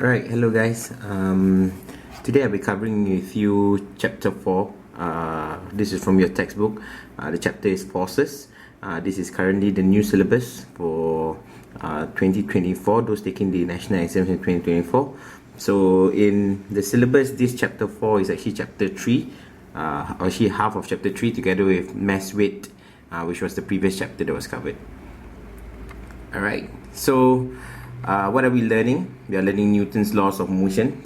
Alright, hello guys. Today I'll be covering with you chapter 4. This is from your textbook. The chapter is forces. This is currently the new syllabus for 2024, those taking the national exams in 2024. So in the syllabus, this chapter 4 is actually chapter 3, or actually half of chapter 3 together with mass weight, which was the previous chapter that was covered. Alright, so what are we learning? We are learning Newton's laws of motion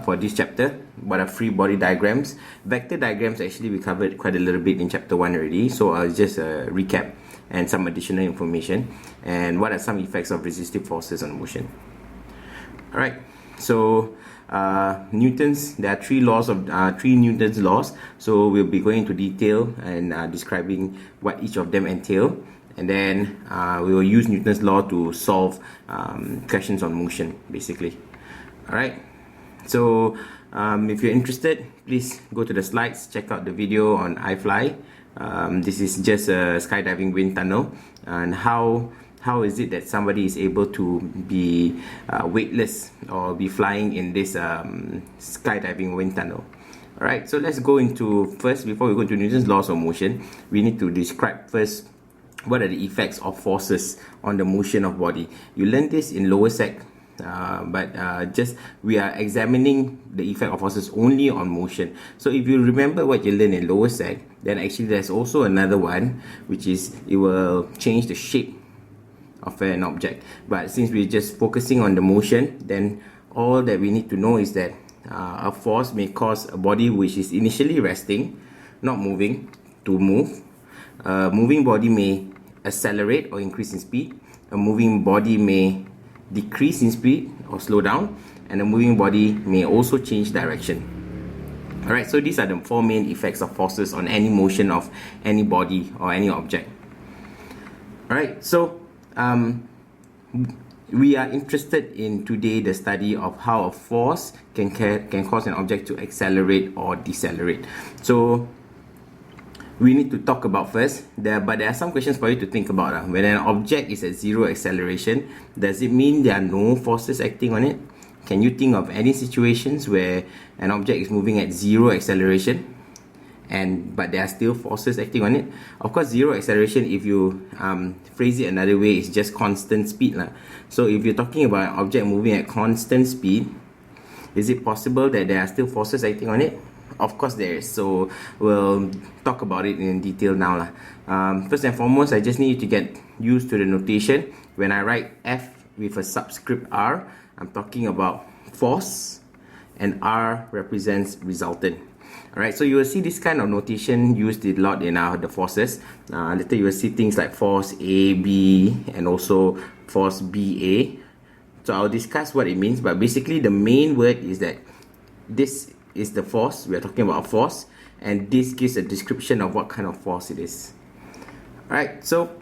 for this chapter. What are free body diagrams? Vector diagrams actually we covered quite a little bit in chapter 1 already, so I'll just recap and some additional information. And what are some effects of resistive forces on motion? Alright, so there are three Newton's laws, so we'll be going into detail and describing what each of them entail. And then we will use Newton's law to solve questions on motion, basically. Alright, so if you're interested, please go to the slides, check out the video on iFly. This is just a skydiving wind tunnel, and how is it that somebody is able to be weightless or be flying in this skydiving wind tunnel. Alright, so let's go into first, before we go into Newton's laws of motion, we need to describe first what are the effects of forces on the motion of body. You learned this in lower sec, but just we are examining the effect of forces only on motion. So if you remember what you learned in lower sec, then actually there's also another one, which is it will change the shape of an object. But since we're just focusing on the motion, then all that we need to know is that a force may cause a body which is initially resting, not moving, to move. A moving body may accelerate or increase in speed. A moving body may decrease in speed or slow down, and a moving body may also change direction. Alright, so these are the four main effects of forces on any motion of any body or any object. Alright, so we are interested in today the study of how a force can cause an object to accelerate or decelerate. So we need to talk about first, but there are some questions for you to think about. When an object is at zero acceleration, does it mean there are no forces acting on it? Can you think of any situations where an object is moving at zero acceleration but there are still forces acting on it? Of course, zero acceleration, if you phrase it another way, is just constant speed. So if you're talking about an object moving at constant speed, is it possible that there are still forces acting on it? Of course there is, so we'll talk about it in detail now. First and foremost, I just need you to get used to the notation. When I write F with a subscript R, I'm talking about force, and R represents resultant. Alright, so you will see this kind of notation used a lot in the forces. Later you will see things like force AB and also force BA. So I'll discuss what it means, but basically the main word is that this is the force. We are talking about a force, and this gives a description of what kind of force it is. Alright, so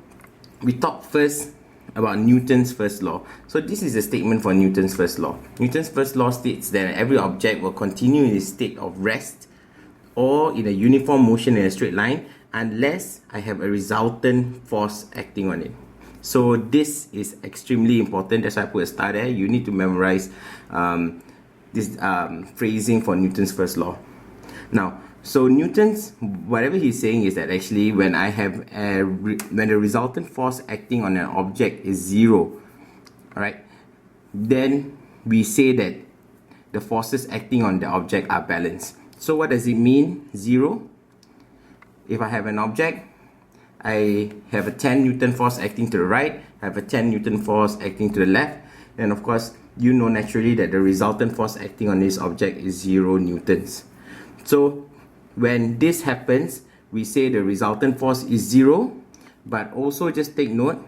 we talk first about Newton's first law. So this is a statement for Newton's first law. Newton's first law states that every object will continue in a state of rest or in a uniform motion in a straight line unless I have a resultant force acting on it. So this is extremely important. That's why I put a star there. You need to memorize this phrasing for Newton's first law. Now, so Newton's, whatever he's saying is that actually when the resultant force acting on an object is zero, alright, then we say that the forces acting on the object are balanced. So what does it mean, zero? If I have an object, I have a 10 Newton force acting to the right, I have a 10 Newton force acting to the left, then of course you know naturally that the resultant force acting on this object is 0 newtons. So when this happens, we say the resultant force is 0, but also just take note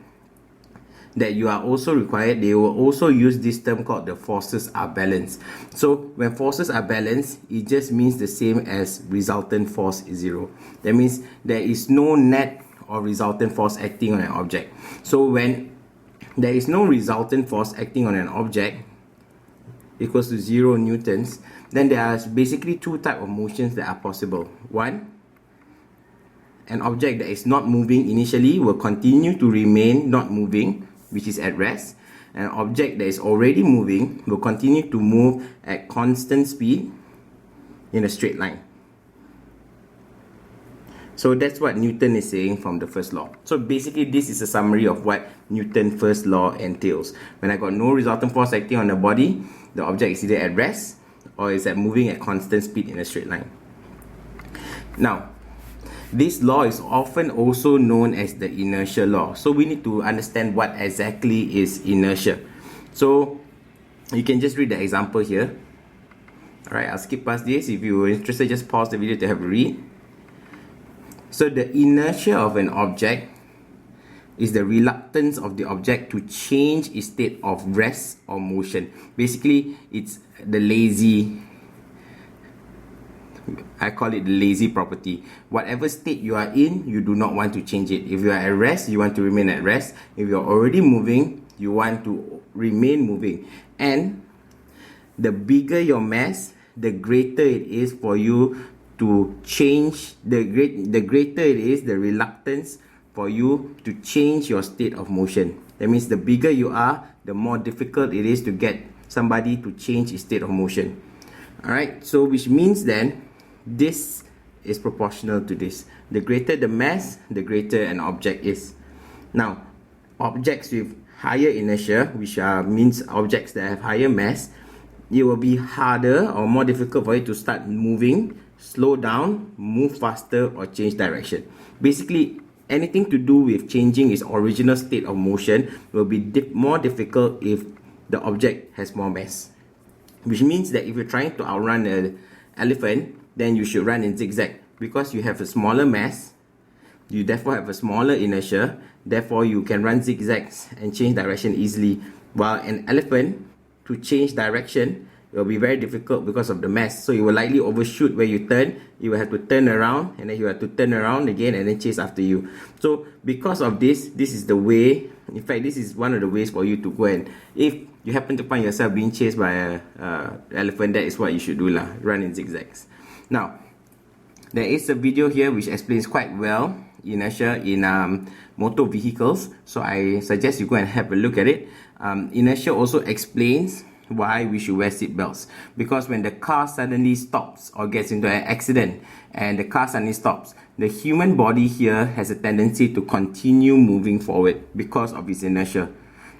that you are also required, they will also use this term called the forces are balanced. So when forces are balanced, it just means the same as resultant force is 0. That means there is no net or resultant force acting on an object. So when there is no resultant force acting on an object equals to 0 newtons, then there are basically two types of motions that are possible. One, an object that is not moving initially will continue to remain not moving, which is at rest. an object that is already moving will continue to move at constant speed in a straight line. So that's what Newton is saying from the first law. So basically this is a summary of what Newton's first law entails. When I got no resultant force acting on the body, the object is either at rest or is at moving at constant speed in a straight line. Now, this law is often also known as the inertia law. So we need to understand what exactly is inertia. So you can just read the example here. Alright, I'll skip past this. If you're interested, just pause the video to have a read. So the inertia of an object is the reluctance of the object to change its state of rest or motion. Basically, it's the lazy, I call it the lazy property. Whatever state you are in, you do not want to change it. If you are at rest, you want to remain at rest. If you are already moving, you want to remain moving. And the bigger your mass, the greater it is for you to change, the greater it is the reluctance for you to change your state of motion. That means the bigger you are, the more difficult it is to get somebody to change his state of motion. Alright, so which means then this is proportional to this. The greater the mass, the greater an object is. Now, objects with higher inertia, which means objects that have higher mass, it will be harder or more difficult for it to start moving, slow down, move faster, or change direction. Basically, anything to do with changing its original state of motion will be more difficult if the object has more mass. Which means that if you're trying to outrun an elephant, then you should run in zigzag. Because you have a smaller mass, you therefore have a smaller inertia, therefore you can run zigzags and change direction easily. While an elephant, to change direction, it will be very difficult because of the mass. So you will likely overshoot where you turn. You will have to turn around, and then you have to turn around again and then chase after you. So because of this is the way, in fact this is one of the ways for you to go, and if you happen to find yourself being chased by an elephant, that is what you should do lah, run in zigzags. Now, there is a video here which explains quite well inertia in motor vehicles, so I suggest you go and have a look at it. Inertia also explains why we should wear seat belts, because when the car suddenly stops or gets into an accident and the car suddenly stops, the human body here has a tendency to continue moving forward because of its inertia,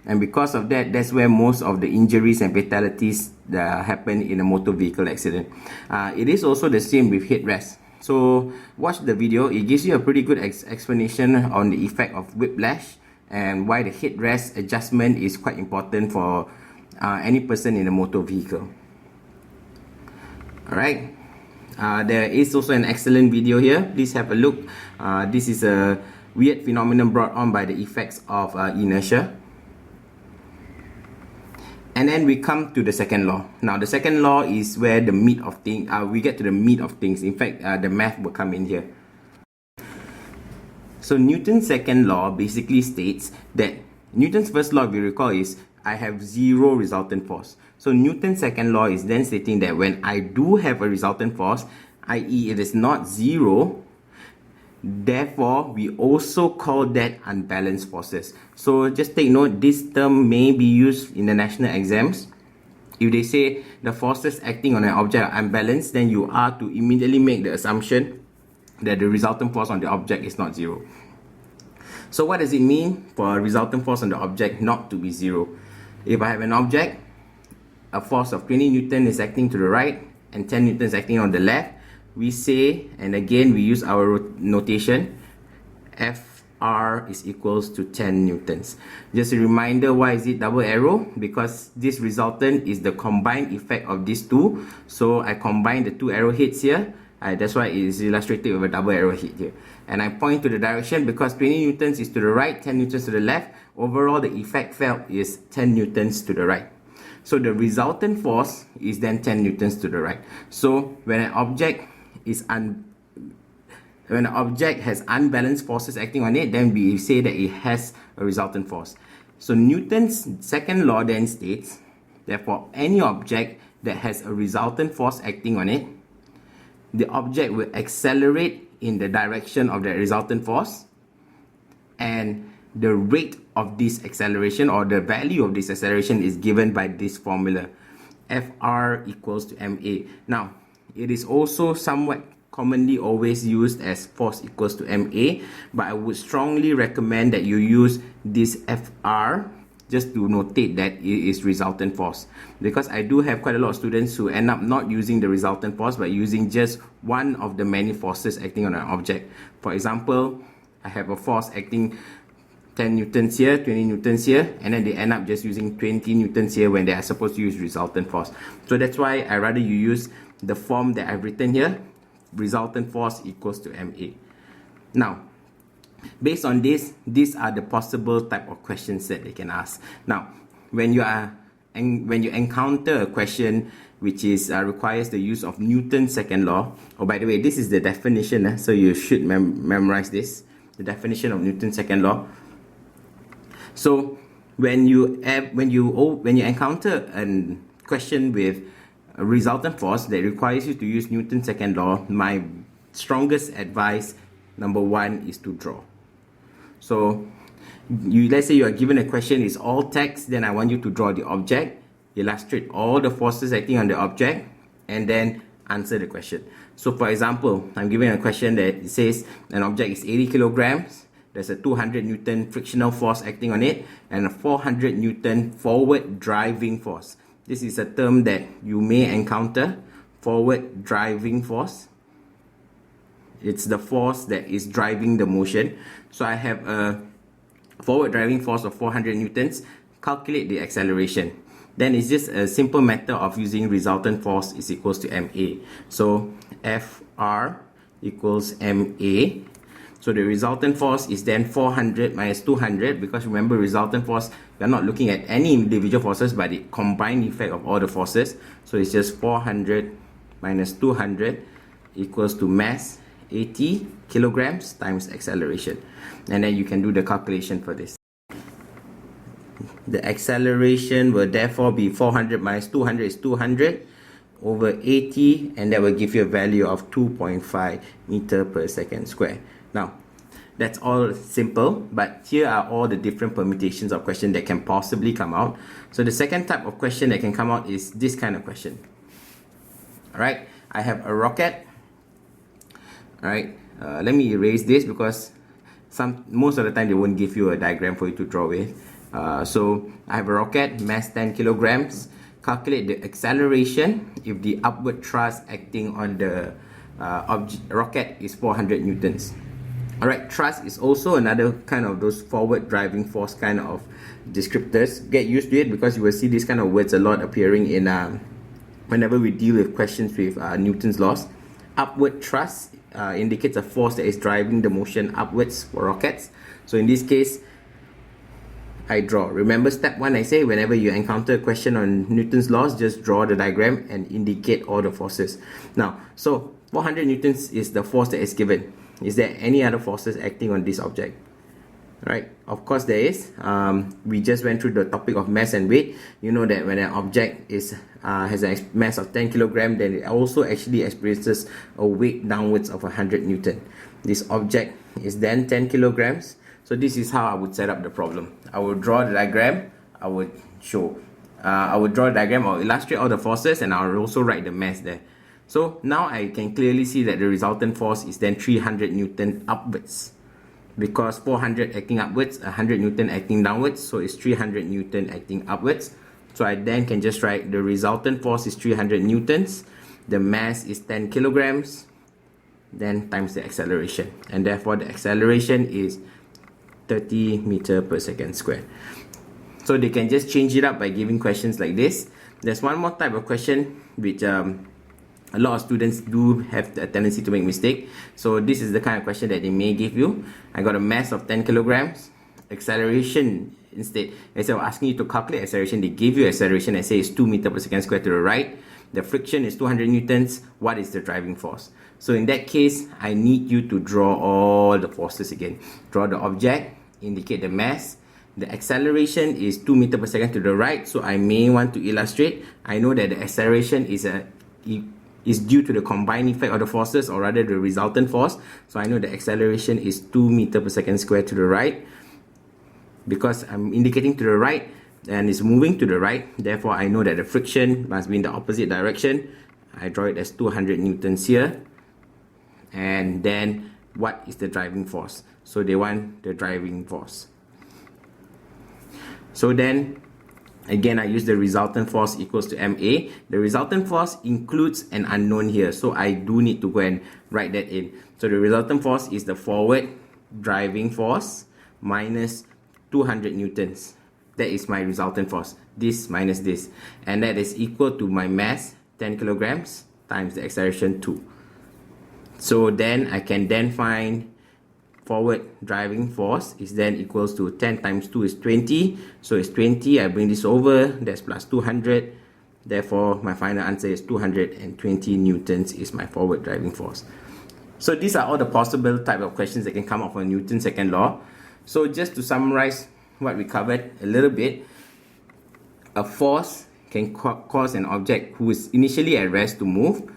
and because of that, that's where most of the injuries and fatalities that happen in a motor vehicle accident. It is also the same with headrest. So watch the video, it gives you a pretty good explanation on the effect of whiplash and why the headrest adjustment is quite important for any person in a motor vehicle. Alright, there is also an excellent video here, please have a look. This is a weird phenomenon brought on by the effects of inertia. And then we come to the second law. Now the second law is where the meat of things, we get to the meat of things. In fact, the math will come in here. So Newton's second law basically states that Newton's first law, if you recall, is I have zero resultant force. So Newton's second law is then stating that when I do have a resultant force, i.e. it is not zero, therefore we also call that unbalanced forces. So just take note, this term may be used in the national exams. If they say the forces acting on an object are unbalanced, then you are to immediately make the assumption that the resultant force on the object is not zero. So what does it mean for a resultant force on the object not to be zero? If I have an object, a force of 20 Newton is acting to the right and 10 Newton is acting on the left, we say, and again we use our notation, Fr is equals to 10 Newtons. Just a reminder, why is it double arrow? Because this resultant is the combined effect of these two. So I combine the two arrowheads here. That's why it is illustrated with a double arrowhead here. And I point to the direction because 20 Newtons is to the right, 10 Newtons to the left. Overall, the effect felt is 10 Newtons to the right. So the resultant force is then 10 Newtons to the right. So when an object has unbalanced forces acting on it, then we say that it has a resultant force. So Newton's second law then states that for any object that has a resultant force acting on it, the object will accelerate in the direction of the resultant force, and the rate of this acceleration, or the value of this acceleration, is given by this formula, Fr equals to ma. Now, it is also somewhat commonly always used as force equals to ma, but I would strongly recommend that you use this Fr just to notate that it is resultant force, because I do have quite a lot of students who end up not using the resultant force but using just one of the many forces acting on an object. For example, I have a force acting 10 newtons here, 20 newtons here, and then they end up just using 20 newtons here when they are supposed to use resultant force. So that's why I rather you use the form that I've written here, resultant force equals to ma. Now, based on this, these are the possible type of questions that they can ask. Now, when you encounter a question which is requires the use of Newton's second law, oh, by the way, this is the definition, so you should memorize this, the definition of Newton's second law. So when you encounter a question with a resultant force that requires you to use Newton's second law, my strongest advice, number one, is to draw. So let's say you are given a question, it's all text, then I want you to draw the object, illustrate all the forces acting on the object, and then answer the question. So for example, I'm given a question that says an object is 80 kilograms, there's a 200 Newton frictional force acting on it, and a 400 Newton forward driving force. This is a term that you may encounter, forward driving force. It's the force that is driving the motion. So I have a forward driving force of 400 newtons. Calculate the acceleration. Then it's just a simple matter of using resultant force is equals to ma. So Fr equals ma. So the resultant force is then 400 minus 200, because remember, resultant force, we are not looking at any individual forces but the combined effect of all the forces. So it's just 400 minus 200 equals to mass 80 kilograms times acceleration, and then you can do the calculation for this. The acceleration will therefore be 400 minus 200 is 200 over 80, and that will give you a value of 2.5 meter per second square. Now, that's all simple, but here are all the different permutations of question that can possibly come out. So the second type of question that can come out is this kind of question. Alright, I have a rocket. Alright, let me erase this because most of the time they won't give you a diagram for you to draw with. So I have a rocket, mass 10 kilograms. Calculate the acceleration if the upward thrust acting on the rocket is 400 newtons. Alright, thrust is also another kind of those forward driving force kind of descriptors. Get used to it because you will see these kind of words a lot appearing in whenever we deal with questions with Newton's laws. Upward thrust indicates a force that is driving the motion upwards for rockets. So in this case, I draw. Remember step 1, I say whenever you encounter a question on Newton's laws, just draw the diagram and indicate all the forces. Now, so 400 newtons is the force that is given. Is there any other forces acting on this object? Right, of course there is. We just went through the topic of mass and weight. You know that when an object has a mass of 10 kilograms, then it also actually experiences a weight downwards of 100 newton. This object is then 10 kilograms. So this is how I would set up the problem. I would draw the diagram. I would show. I would draw a diagram. I'll illustrate all the forces, and I'll also write the mass there. So now I can clearly see that the resultant force is then 300 newton upwards. Because 400 acting upwards, 100 newton acting downwards, so it's 300 newton acting upwards. So I then can just write the resultant force is 300 newtons, the mass is 10 kilograms, then times the acceleration. And therefore the acceleration is 30 meter per second square. So they can just change it up by giving questions like this. There's one more type of question which a lot of students do have a tendency to make mistake. So this is the kind of question that they may give you. I got a mass of 10 kilograms. Acceleration, instead of asking you to calculate acceleration, they give you acceleration and say it's 2 meter per second square to the right. The friction is 200 newtons. What is the driving force? So in that case, I need you to draw all the forces again. Draw the object, indicate the mass. The acceleration is 2 meter per second to the right, so I may want to illustrate. I know that the acceleration is due to the combined effect of the forces, or rather the resultant force. So I know the acceleration is 2 meter per second square to the right. because I'm indicating to the right and it's moving to the right, therefore I know that the friction must be in the opposite direction. I draw it as 200 newtons here. And then what is the driving force? So they want the driving force. So then again, I use the resultant force equals to MA. The resultant force includes an unknown here, so I do need to go and write that in. So the resultant force is the forward driving force minus 200 newtons. That is my resultant force, this minus this, and that is equal to my mass, 10 kilograms, times the acceleration 2. So then I can then find forward driving force is then equals to 10 times 2 is 20. So it's 20. I bring this over. That's plus 200. Therefore, my final answer is 220 newtons is my forward driving force. So these are all the possible type of questions that can come up from Newton's second law. So just to summarize what we covered a little bit, a force can cause an object who is initially at rest to move.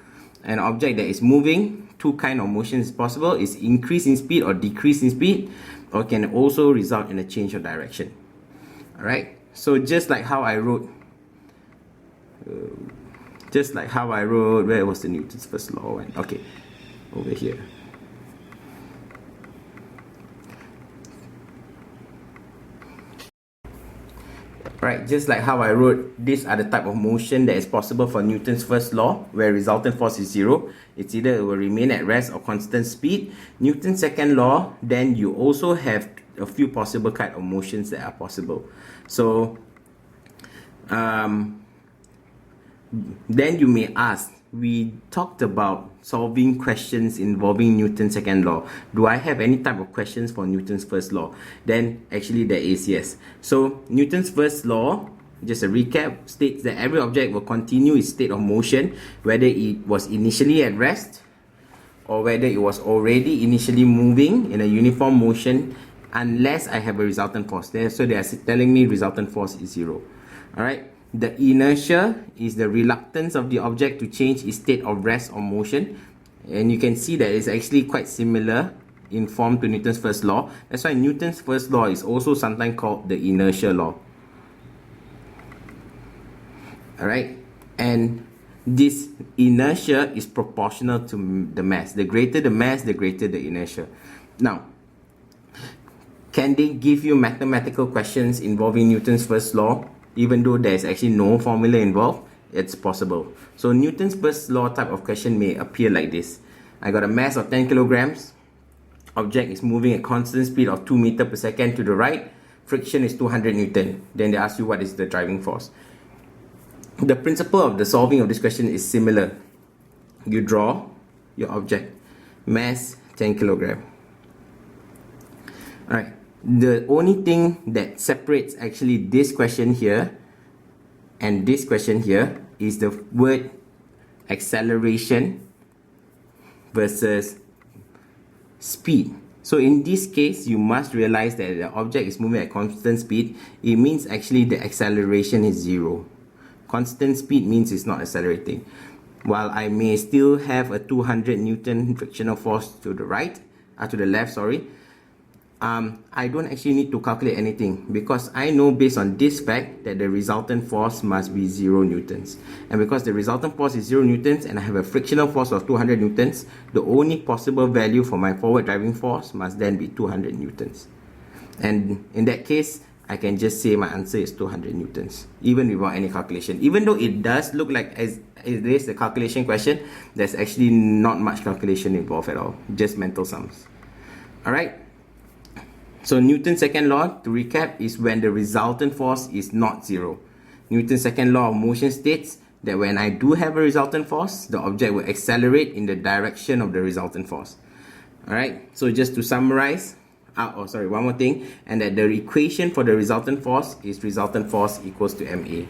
An object that is moving, two kind of motions is possible, is increase in speed or decrease in speed, or can also result in a change of direction. Alright, so just like how I wrote, where was the Newton's first law? Okay, over here. Right, just like how I wrote, these are the type of motion that is possible for Newton's first law, where resultant force is 0. It's either it will remain at rest or constant speed. Newton's second law, then you also have a few possible kind of motions that are possible. So, then you may ask, we talked about solving questions involving Newton's second law. Do I have any type of questions for Newton's first law? Then actually there is, yes. So Newton's first law, just a recap, states that every object will continue its state of motion whether it was initially at rest or whether it was already initially moving in a uniform motion unless I have a resultant force there. So they are telling me resultant force is 0. Alright. The inertia is the reluctance of the object to change its state of rest or motion. And you can see that it's actually quite similar in form to Newton's first law. That's why Newton's first law is also sometimes called the inertia law. Alright, and this inertia is proportional to the mass. The greater the mass, the greater the inertia. Now, can they give you mathematical questions involving Newton's first law? Even though there is actually no formula involved, it's possible. So Newton's first law type of question may appear like this. I got a mass of 10 kilograms. Object is moving at constant speed of 2 meters per second to the right. Friction is 200 Newton. Then they ask you what is the driving force. The principle of the solving of this question is similar. You draw your object. Mass 10 kilogram. Alright. The only thing that separates actually this question here and this question here is the word acceleration versus speed. So in this case, you must realize that the object is moving at constant speed. It means actually the acceleration is 0. Constant speed means it's not accelerating. While I may still have a 200 Newton frictional force to the right, to the left, sorry. I don't actually need to calculate anything because I know based on this fact that the resultant force must be 0 newtons. And because the resultant force is 0 newtons and I have a frictional force of 200 newtons, the only possible value for my forward driving force must then be 200 newtons. And in that case, I can just say my answer is 200 newtons, even without any calculation. Even though it does look like as it is a calculation question, there's actually not much calculation involved at all, just mental sums. Alright? So Newton's second law, to recap, is when the resultant force is not 0. Newton's second law of motion states that when I do have a resultant force, the object will accelerate in the direction of the resultant force. Alright, so just to summarize, one more thing, and that the equation for the resultant force is resultant force equals to ma.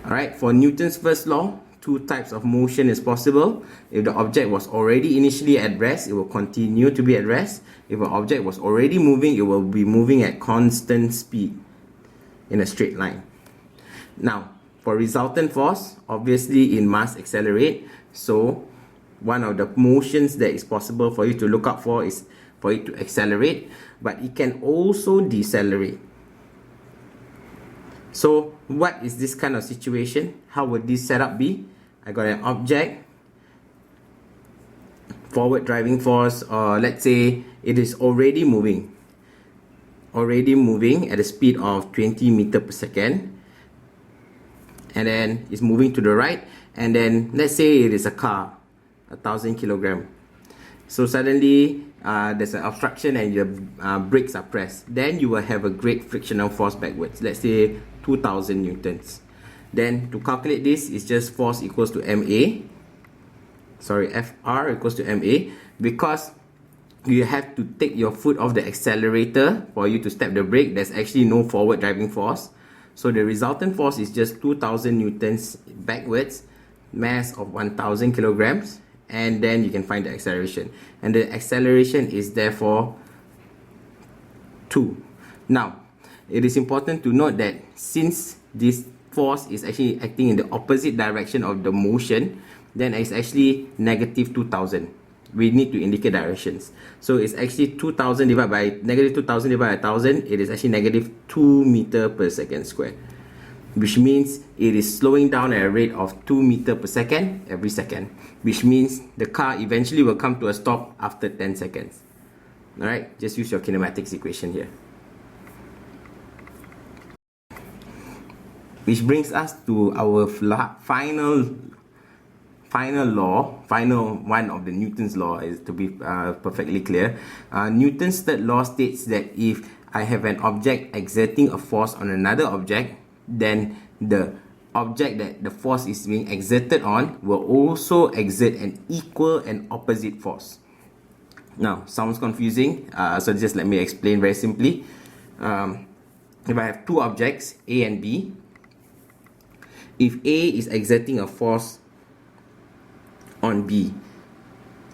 Alright, for Newton's first law, two types of motion is possible. If the object was already initially at rest, it will continue to be at rest. If an object was already moving, it will be moving at constant speed in a straight line. Now, for resultant force, obviously it must accelerate. So, one of the motions that is possible for you to look up for is for it to accelerate, but it can also decelerate. So what is this kind of situation? How would this setup be? I got an object, forward driving force, or let's say it is already moving at a speed of 20 meter per second, and then it's moving to the right, and then let's say it is a car, 1,000 kilogram. So suddenly there's an obstruction and your brakes are pressed. Then you will have a great frictional force backwards, let's say 2,000 newtons. Then to calculate this, it's just force equals to MA. Sorry, Fr equals to MA, because you have to take your foot off the accelerator for you to step the brake. There's actually no forward driving force. So the resultant force is just 2,000 newtons backwards, mass of 1,000 kilograms, and then you can find the acceleration. And the acceleration is therefore 2. Now, it is important to note that since this force is actually acting in the opposite direction of the motion, then it's actually negative 2,000. We need to indicate directions. So it's actually 2,000 divided by negative 2,000 divided by 1,000. It is actually negative 2 meter per second squared, which means it is slowing down at a rate of 2 meter per second every second, which means the car eventually will come to a stop after 10 seconds. Alright, just use your kinematics equation here. Which brings us to our final one of the Newton's law, is to be perfectly clear. Newton's third law states that if I have an object exerting a force on another object, then the object that the force is being exerted on will also exert an equal and opposite force. Now, sounds confusing, so just let me explain very simply. If I have two objects, A and B, if A is exerting a force on B,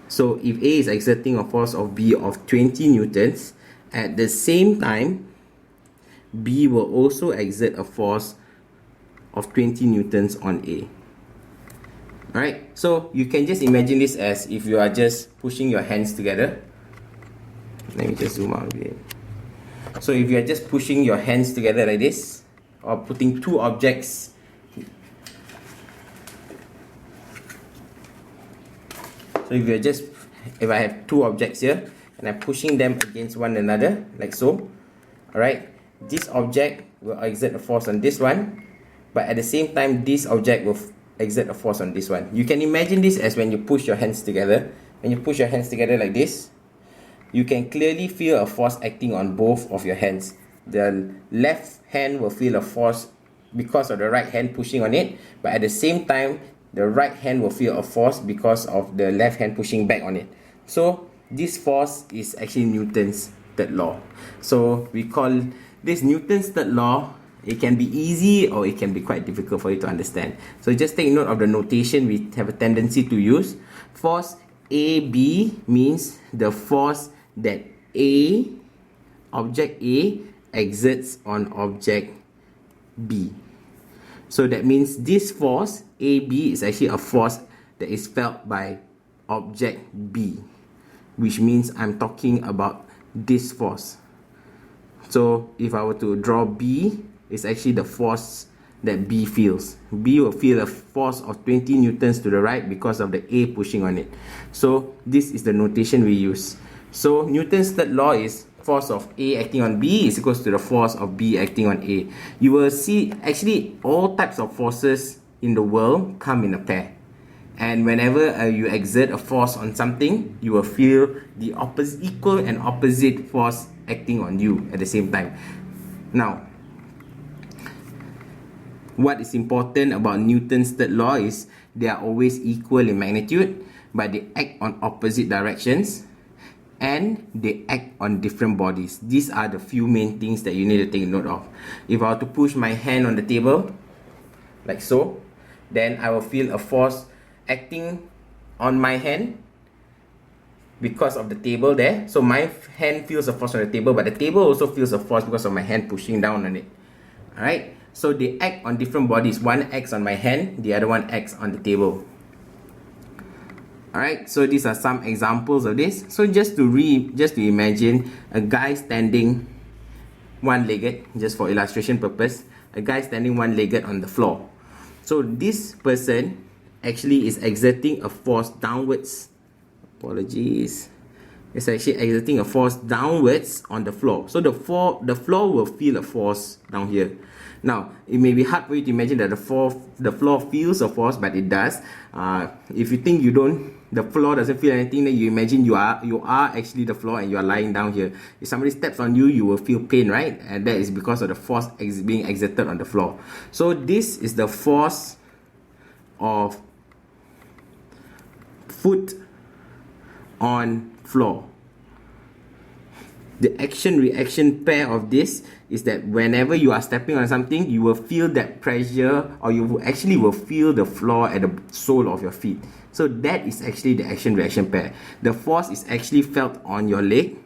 so if A is exerting a force of B of 20 newtons, at the same time B will also exert a force of 20 newtons on A. Alright, so you can just imagine this as if you are just pushing your hands together. Let me just zoom out a bit. So if you are just pushing your hands together like this, or putting two objects, so if I have two objects here and I'm pushing them against one another like so, alright, this object will exert a force on this one, but at the same time this object will exert a force on this one. You can imagine this as when you push your hands together. When you push your hands together like this, you can clearly feel a force acting on both of your hands. The left hand will feel a force because of the right hand pushing on it, but at the same time the right hand will feel a force because of the left hand pushing back on it. So this force is actually Newton's third law. So we call this Newton's third law. It can be easy or it can be quite difficult for you to understand. So just take note of the notation we have a tendency to use. Force AB means the force that object A exerts on object B. So that means this force AB is actually a force that is felt by object B, which means I'm talking about this force. So if I were to draw B, it's actually the force that B feels. B will feel a force of 20 newtons to the right because of the A pushing on it. So this is the notation we use. So Newton's third law is force of A acting on B is equals to the force of B acting on A. You will see actually all types of forces in the world come in a pair. And whenever you exert a force on something, you will feel the equal and opposite force acting on you at the same time. Now, what is important about Newton's third law is they are always equal in magnitude, but they act on opposite directions and they act on different bodies. These are the few main things that you need to take note of. If I were to push my hand on the table, like so, then I will feel a force acting on my hand because of the table there. So my hand feels a force on the table, but the table also feels a force because of my hand pushing down on it. Alright, so they act on different bodies. One acts on my hand, the other one acts on the table. Alright, so these are some examples of this. So just to imagine a guy standing one-legged, just for illustration purpose, a guy standing one-legged on the floor. So this person actually is exerting a force downwards. Apologies. It's actually exerting a force downwards on the floor. So the floor will feel a force down here. Now, it may be hard for you to imagine that the floor feels a force, but it does. If you think the floor doesn't feel anything, then you imagine you are actually the floor and you are lying down here. If somebody steps on you, you will feel pain, right? And that is because of the force being exerted on the floor. So this is the force of foot on floor. The action-reaction pair of this is that whenever you are stepping on something, you will feel that pressure, or you will feel the floor at the sole of your feet. So that is actually the action-reaction pair. The force is actually felt on your leg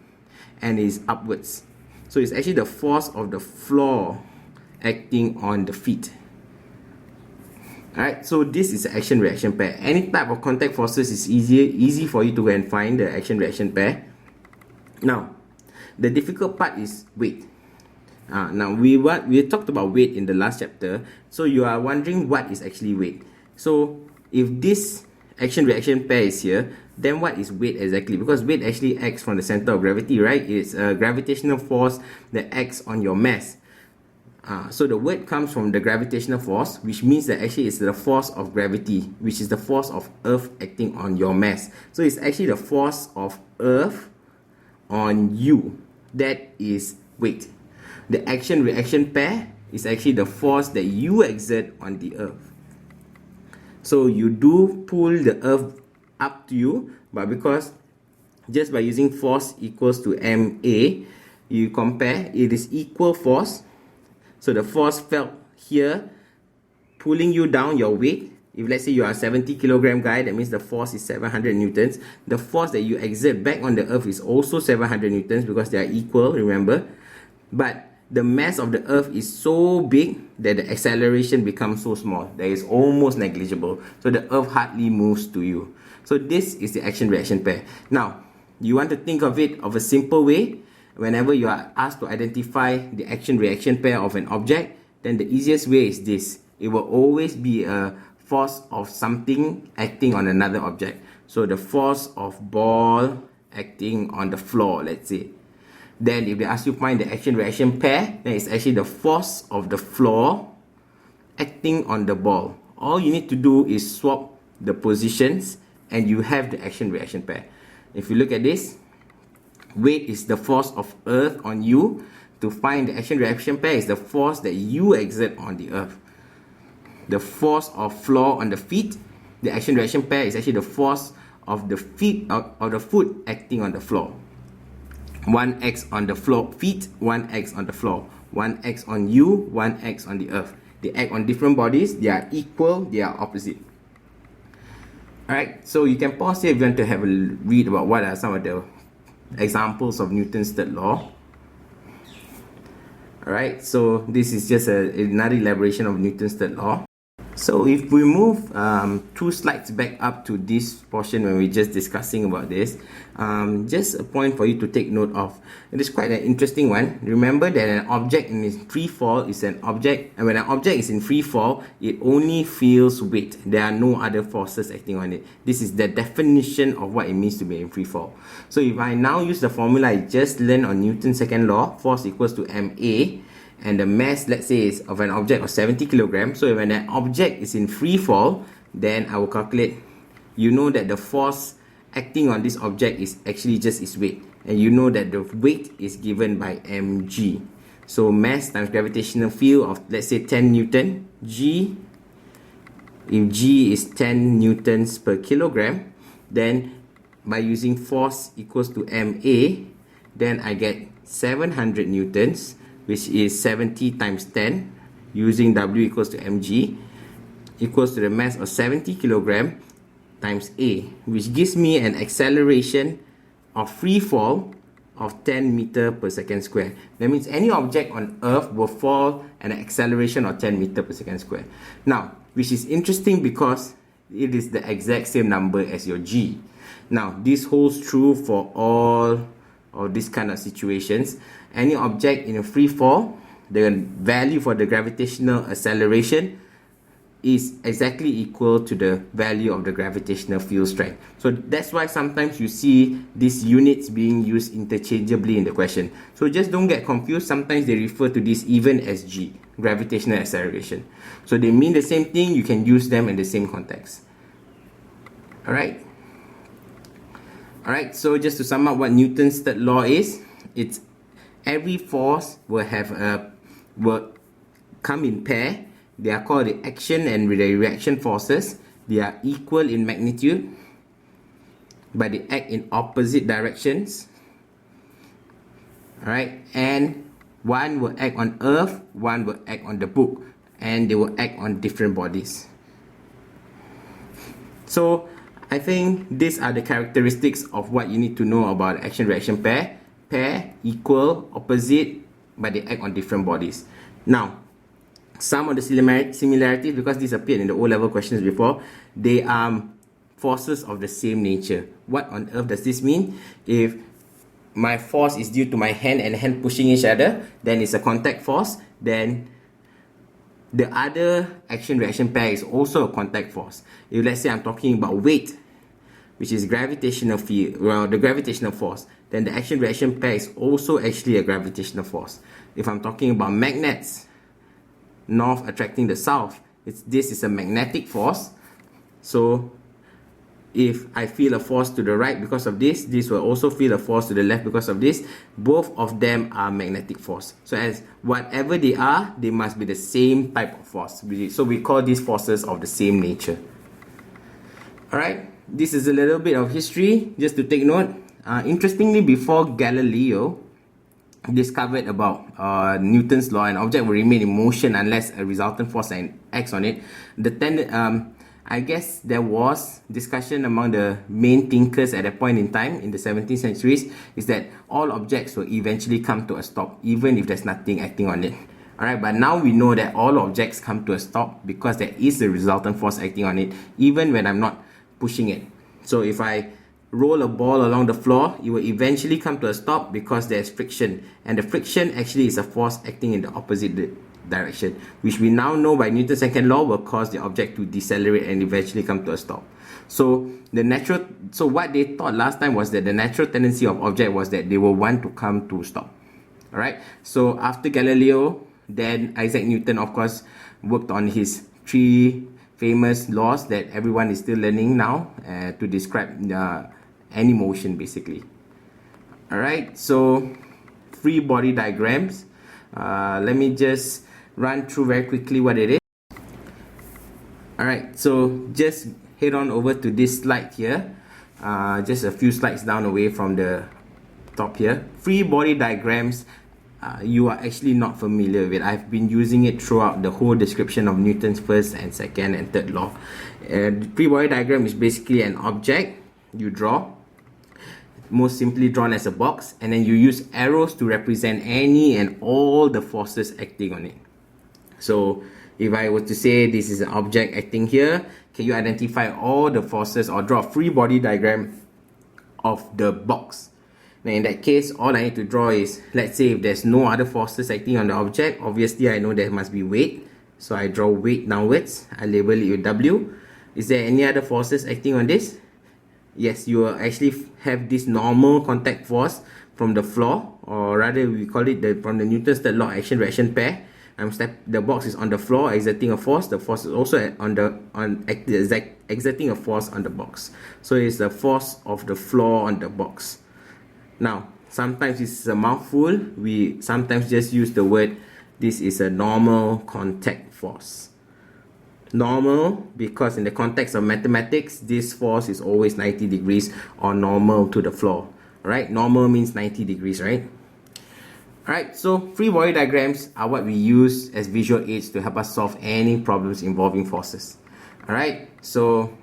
and is upwards. So it's actually the force of the floor acting on the feet. Alright, so this is the action-reaction pair. Any type of contact forces is easy for you to go and find the action-reaction pair. Now, the difficult part is weight. Now we talked about weight in the last chapter, so you are wondering what is actually weight. So if this action-reaction pair is here, then what is weight exactly? Because weight actually acts from the center of gravity, right? It's a gravitational force that acts on your mass. So the word comes from the gravitational force, which means that actually it's the force of gravity, which is the force of Earth acting on your mass. So it's actually the force of Earth on you. That is weight. The action-reaction pair is actually the force that you exert on the Earth. So you do pull the Earth up to you, but because just by using force equals to MA, you compare, it is equal force. So the force felt here pulling you down, your weight. If let's say you are a 70 kilogram guy, that means the force is 700 newtons. The force that you exert back on the Earth is also 700 newtons because they are equal, remember. But the mass of the Earth is so big that the acceleration becomes so small that it's almost negligible. So the Earth hardly moves to you. So this is the action-reaction pair. Now, you want to think of it of a simple way. Whenever you are asked to identify the action-reaction pair of an object, then the easiest way is this. It will always be a force of something acting on another object. So the force of ball acting on the floor, let's say. Then if they ask you to find the action-reaction pair, then it's actually the force of the floor acting on the ball. All you need to do is swap the positions and you have the action-reaction pair. If you look at this, weight is the force of Earth on you. To find the action-reaction pair is the force that you exert on the Earth. The force of floor on the feet, the action-reaction pair is actually the force of the feet of the foot acting on the floor. 1x on the floor feet, 1x on the floor, 1x on you, 1x on the Earth. They act on different bodies, they are equal, they are opposite. Alright, so you can pause here if you want to have a read about what are some of the examples of Newton's third law. Alright, so this is just another elaboration of Newton's third law. So if we move 2 slides back up to this portion when we're just discussing about this, just a point for you to take note of. It is quite an interesting one. Remember that an object in free fall is an object, and when an object is in free fall, it only feels weight. There are no other forces acting on it. This is the definition of what it means to be in free fall. So if I now use the formula I just learned on Newton's second law, force equals to ma, and the mass, let's say, is of an object of 70 kilograms. So when an object is in free fall, then I will calculate. You know that the force acting on this object is actually just its weight, and you know that the weight is given by mg. So mass times gravitational field of, let's say, 10 newton, g. If g is 10 newtons per kilogram, then by using force equals to ma, then I get 700 newtons, which is 70 times 10, using W equals to mg, equals to the mass of 70 kilogram times A, which gives me an acceleration of free fall of 10 meter per second square. That means any object on Earth will fall at an acceleration of 10 meter per second square. Now, which is interesting because it is the exact same number as your G. Now, this holds true for all of these kind of situations. Any object in a free fall the value for the gravitational acceleration is exactly equal to the value of the gravitational field strength. So that's why sometimes you see these units being used interchangeably in the question. So just don't get confused. Sometimes they refer to this even as G, gravitational acceleration. So they mean the same thing. You can use them in the same context. Alright, so just to sum up what Newton's third law is, it's every force will come in pair. They are called the action and the reaction forces. They are equal in magnitude, but they act in opposite directions. Alright, and one will act on Earth, one will act on the book, and they will act on different bodies. So I think these are the characteristics of what you need to know about action-reaction pair. Pair, equal, opposite, but they act on different bodies. Now, some of the similarities, because these appeared in the O-level questions before, they are forces of the same nature. What on earth does this mean? If my force is due to my hand and hand pushing each other, then it's a contact force. Then the other action-reaction pair is also a contact force. If let's say I'm talking about weight, which is gravitational field, well, the gravitational force, then the action-reaction pair is also actually a gravitational force. If I'm talking about magnets, north attracting the south, this is a magnetic force. So if I feel a force to the right because of this, this will also feel a force to the left because of this. Both of them are magnetic force. So as whatever they are, they must be the same type of force. So we call these forces of the same nature. Alright, this is a little bit of history just to take note. Interestingly, before Galileo discovered about Newton's law, an object will remain in motion unless a resultant force acts on it. I guess there was discussion among the main thinkers at that point in time in the 17th centuries is that all objects will eventually come to a stop even if there's nothing acting on it. Alright, but now we know that all objects come to a stop because there is a resultant force acting on it even when I'm not pushing it. So if I roll a ball along the floor, it will eventually come to a stop because there's friction, and the friction actually is a force acting in the opposite direction, which we now know by Newton's second law will cause the object to decelerate and eventually come to a stop. So what they thought last time was that the natural tendency of object was that they will want to come to stop. Alright, so after Galileo, then Isaac Newton of course worked on his three famous laws that everyone is still learning now to describe any motion basically. Alright, so free body diagrams. Let me just run through very quickly what it is. Alright, so just head on over to this slide here. Just a few slides down away from the top here. Free body diagrams, you are actually not familiar with. I've been using it throughout the whole description of Newton's first and second and third law. The free body diagram is basically an object you draw, most simply drawn as a box, and then you use arrows to represent any and all the forces acting on it. So if I were to say this is an object acting here, can you identify all the forces or draw a free body diagram of the box? Now in that case, all I need to draw is, let's say if there's no other forces acting on the object, obviously I know there must be weight. So I draw weight downwards, I label it with W. Is there any other forces acting on this? Yes, you will actually have this normal contact force from the floor, or rather we call it from the Newton's third law action-reaction pair. The box is on the floor exerting a force. The force is also exerting a force on the box. So it's the force of the floor on the box. Now, sometimes this is a mouthful. We sometimes just use the word, this is a normal contact force. Normal, because in the context of mathematics, this force is always 90 degrees or normal to the floor. Right? Normal means 90 degrees, right? Alright, so free body diagrams are what we use as visual aids to help us solve any problems involving forces. Alright, so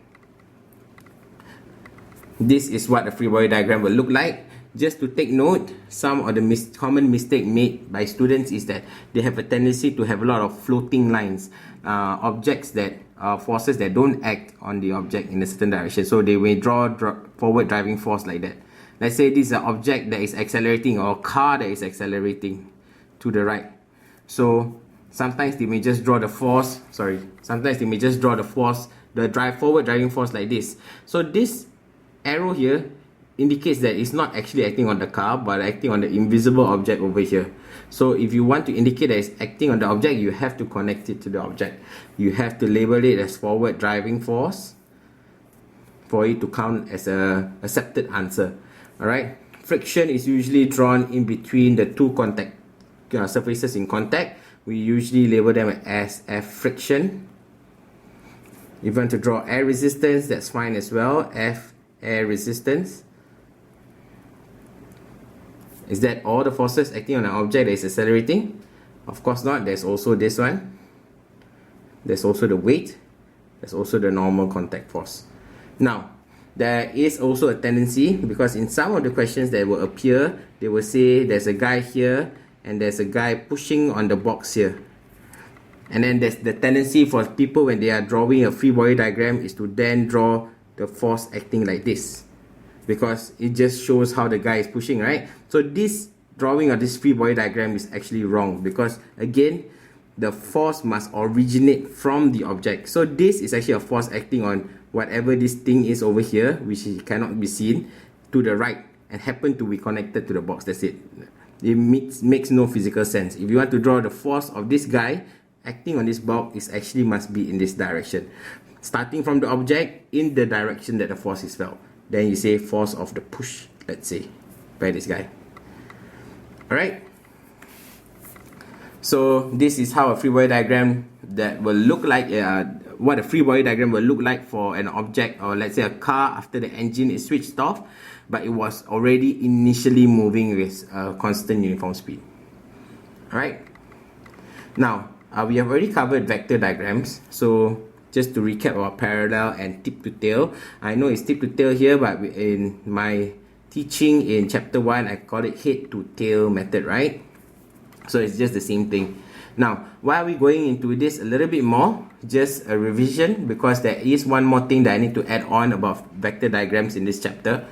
this is what a free body diagram will look like. Just to take note, some of the common mistake made by students is that they have a tendency to have a lot of floating lines, objects that forces that don't act on the object in a certain direction. So they may draw forward driving force like that. Let's say this is an object that is accelerating, or a car that is accelerating to the right. So sometimes they may just draw the force, the forward driving force like this. So this arrow here indicates that it's not actually acting on the car, but acting on the invisible object over here. So if you want to indicate that it's acting on the object, you have to connect it to the object. You have to label it as forward driving force for it to count as a accepted answer. Alright, friction is usually drawn in between the two contact surfaces in contact. We usually label them as F friction. If you want to draw air resistance, that's fine as well, F air resistance. Is that all the forces acting on an object that is accelerating? Of course not. There's also this one. There's also the weight. There's also the normal contact force. Now, there is also a tendency, because in some of the questions that will appear, they will say there's a guy here and there's a guy pushing on the box here. And then there's the tendency for people when they are drawing a free body diagram is to then draw the force acting like this, because it just shows how the guy is pushing, right? So this drawing of this free body diagram is actually wrong, because again, the force must originate from the object. So this is actually a force acting on whatever this thing is over here, which cannot be seen, to the right, and happen to be connected to the box. That's it. It makes no physical sense. If you want to draw the force of this guy acting on this box, it actually must be in this direction, starting from the object in the direction that the force is felt. Then you say force of the push, let's say, by this guy. Alright, so this is how a free body diagram that will look like, what a free body diagram will look like for an object, or let's say a car after the engine is switched off, but it was already initially moving with a constant uniform speed. Alright, now we have already covered vector diagrams, so just to recap about parallel and tip to tail. I know it's tip to tail here, but in my teaching in chapter 1, I call it head to tail method, right? So it's just the same thing. Now, why are we going into this a little bit more? Just a revision, because there is one more thing that I need to add on about vector diagrams in this chapter.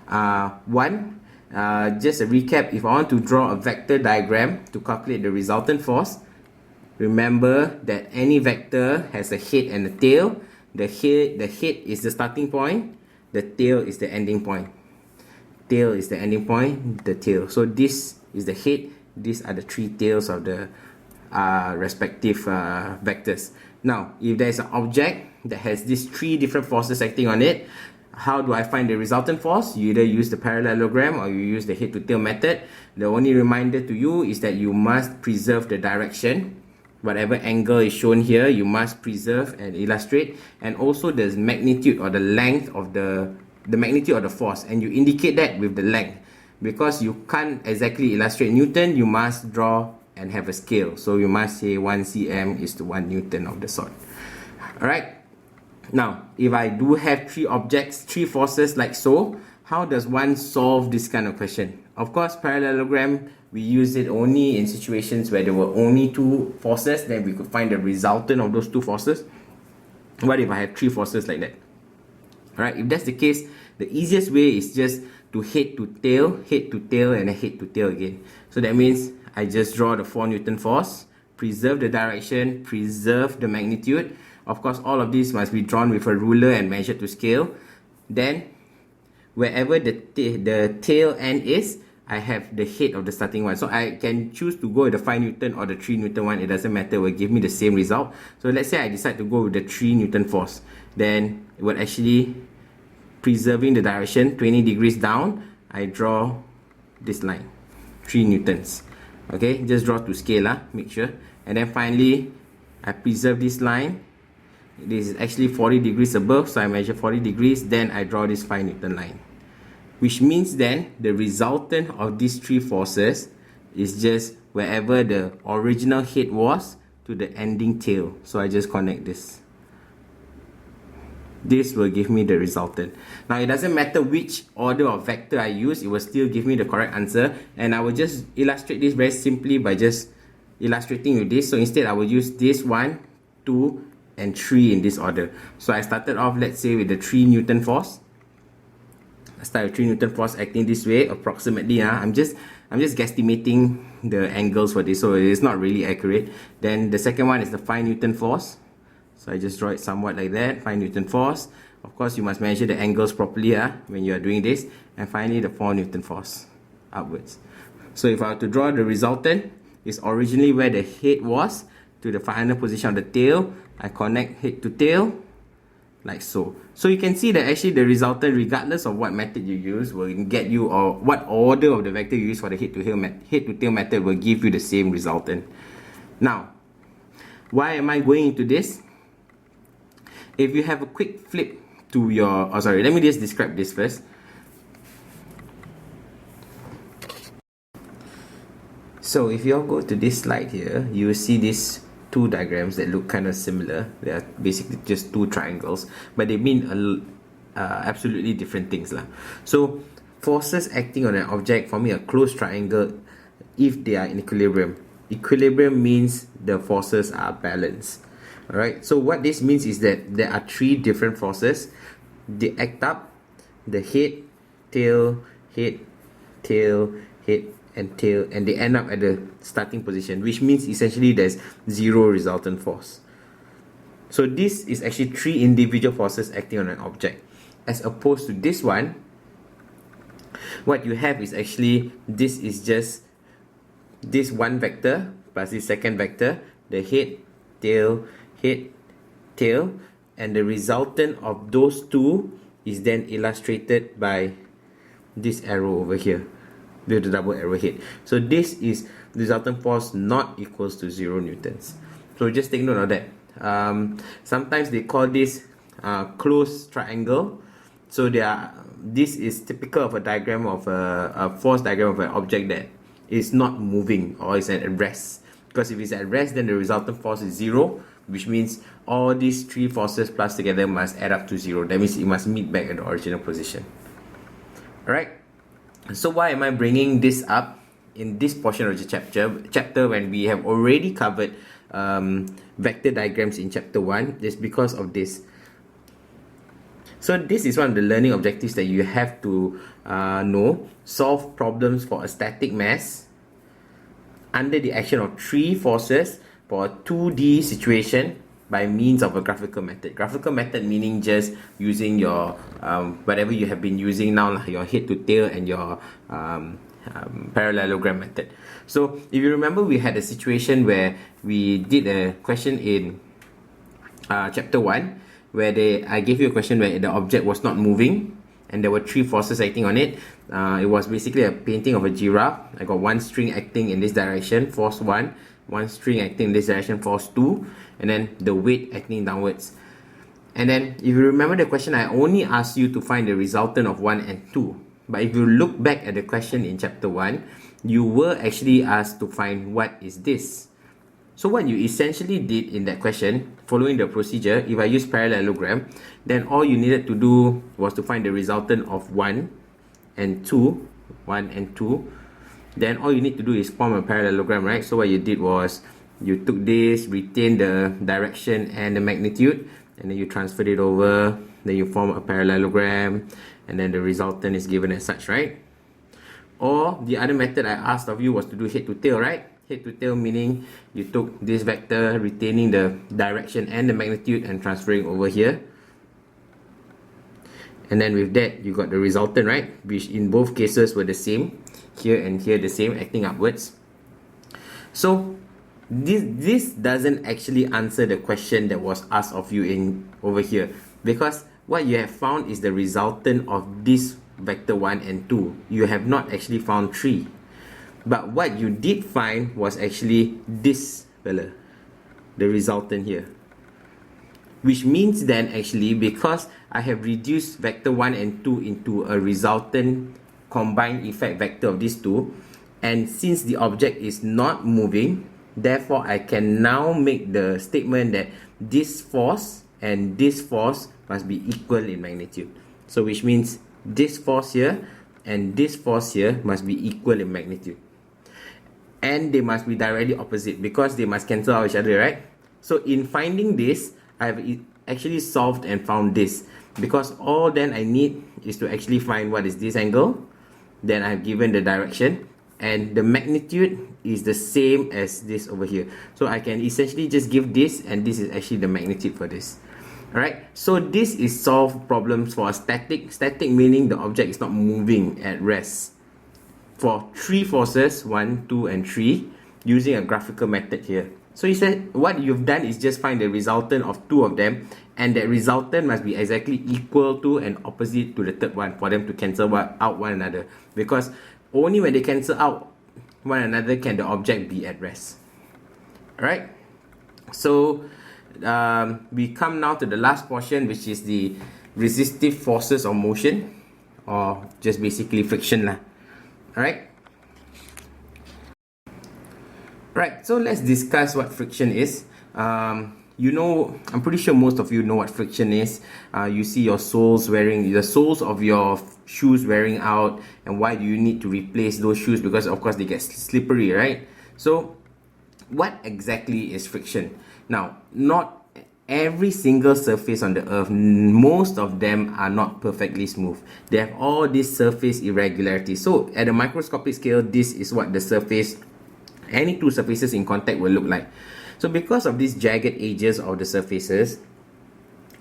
Just a recap, if I want to draw a vector diagram to calculate the resultant force, remember that any vector has a head and a tail. The head is the starting point, the tail is the ending point. Tail is the ending point, the tail. So this is the head, these are the three tails of the respective vectors. Now, if there is an object that has these three different forces acting on it, how do I find the resultant force? You either use the parallelogram or you use the head to tail method. The only reminder to you is that you must preserve the direction. Whatever angle is shown here, you must preserve and illustrate, and also the magnitude or the length of the magnitude of the force, and you indicate that with the length, because you can't exactly illustrate Newton. You must draw and have a scale, so you must say 1 cm is to 1 Newton of the sort. Alright, now if I do have three objects, three forces like so, how does one solve this kind of question? Of course, parallelogram, we use it only in situations where there were only two forces, then we could find the resultant of those two forces. What if I have three forces like that? Alright, if that's the case, the easiest way is just to head to tail, and then head to tail again. So that means I just draw the 4 Newton force, preserve the direction, preserve the magnitude. Of course, all of these must be drawn with a ruler and measured to scale. Then, wherever the tail end is, I have the head of the starting one. So I can choose to go with the 5 Newton or the 3 Newton one. It doesn't matter, it will give me the same result. So let's say I decide to go with the 3 Newton force. Then it will actually, preserving the direction 20 degrees down, I draw this line, 3 Newtons. Okay, just draw to scale, make sure. And then finally, I preserve this line. This is actually 40 degrees above, so I measure 40 degrees, then I draw this 5 Newton line. Which means then the resultant of these three forces is just wherever the original head was to the ending tail. So I just connect this. This will give me the resultant. Now it doesn't matter which order of vector I use, it will still give me the correct answer. And I will just illustrate this very simply by just illustrating with this. So instead I will use this 1, 2, and 3 in this order. So I started off, let's say, with the 3 Newton force. start with 3 Newton force acting this way, approximately. I'm just guesstimating the angles for this, so it's not really accurate. Then the second one is the 5 Newton force. So I just draw it somewhat like that, 5 Newton force. Of course, you must measure the angles properly when you are doing this. And finally, the 4 Newton force upwards. So if I were to draw the resultant, it's originally where the head was to the final position of the tail. I connect head to tail, like so. So you can see that actually the resultant, regardless of what method you use, will get you, or what order of the vector you use for the head to tail method will give you the same resultant. Now, why am I going into this? If you have a quick flip to your, let me just describe this first. So if you all go to this slide here, you will see these two diagrams that look kind of similar. They are basically just two triangles, but they mean absolutely different things. So forces acting on an object, for me, a closed triangle, if they are in equilibrium. Equilibrium means the forces are balanced. Alright, so what this means is that there are three different forces. They act up, the head, tail, head, tail, head, and tail, and they end up at the starting position, which means essentially there's zero resultant force. So this is actually three individual forces acting on an object, as opposed to this one. What you have is actually, this is just this one vector plus this second vector, the head, tail, and the resultant of those two is then illustrated by this arrow over here, with the double arrow head. So this is resultant force not equals to 0 newtons. So just take note of that. Sometimes they call this closed triangle. So this is typical of a diagram of a force diagram of an object that is not moving or is at rest. Because if it's at rest, then the resultant force is 0, which means all these three forces plus together must add up to 0. That means it must meet back at the original position. Alright. So why am I bringing this up in this portion of the chapter when we have already covered vector diagrams in chapter 1? Is because of this. So this is one of the learning objectives that you have to know. Solve problems for a static mass under the action of three forces for a 2D situation by means of a graphical method. Graphical method meaning just using your whatever you have been using now, your head to tail and your parallelogram method. So if you remember, we had a situation where we did a question in chapter 1 where I gave you a question where the object was not moving and there were three forces acting on it. It was basically a painting of a giraffe. I got one string acting in this direction, force 1, one string acting in this direction, force 2, and then the weight acting downwards. And then if you remember the question, I only asked you to find the resultant of 1 and 2. But if you look back at the question in chapter 1, you were actually asked to find what is this. So what you essentially did in that question, following the procedure, if I use parallelogram, then all you needed to do was to find the resultant of 1 and 2. Then all you need to do is form a parallelogram, right? So what you did was, you took this, retained the direction and the magnitude, and then you transferred it over, then you form a parallelogram, and then the resultant is given as such, right? Or the other method I asked of you was to do head to tail, right? Head to tail meaning you took this vector, retaining the direction and the magnitude and transferring over here. And then with that, you got the resultant, right? Which in both cases were the same. Here and here the same, acting upwards. So this doesn't actually answer the question that was asked of you in over here, because what you have found is the resultant of this vector 1 and 2. You have not actually found 3. But what you did find was actually this fella, the resultant here. Which means then actually, because I have reduced vector 1 and 2 into a resultant combined effect vector of these two, and since the object is not moving, therefore I can now make the statement that this force and this force must be equal in magnitude. So which means this force here and this force here must be equal in magnitude. And they must be directly opposite because they must cancel out each other, right? So in finding this, I have actually solved and found this. because all then I need is to actually find what is this angle. Then I've given the direction, and the magnitude is the same as this over here. So I can essentially just give this, and this is actually the magnitude for this. Alright, so this is solve problems for a static. Static meaning the object is not moving at rest. For 3 forces, 1, 2, and 3, using a graphical method here. So you said what you've done is just find the resultant of 2 of them, and that resultant must be exactly equal to and opposite to the third one for them to cancel out one another. Because only when they cancel out one another can the object be at rest. Alright, so we come now to the last portion, which is the resistive forces of motion, or just basically friction lah. Alright. Right, so let's discuss what friction is. You know, I'm pretty sure most of you know what friction is. You see your soles of your shoes wearing out, and why do you need to replace those shoes? Because of course they get slippery, right? So what exactly is friction? Now, not every single surface on the earth, most of them are not perfectly smooth. They have all these surface irregularities. So at a microscopic scale, this is what the surface, any two surfaces in contact will look like. So because of these jagged edges of the surfaces,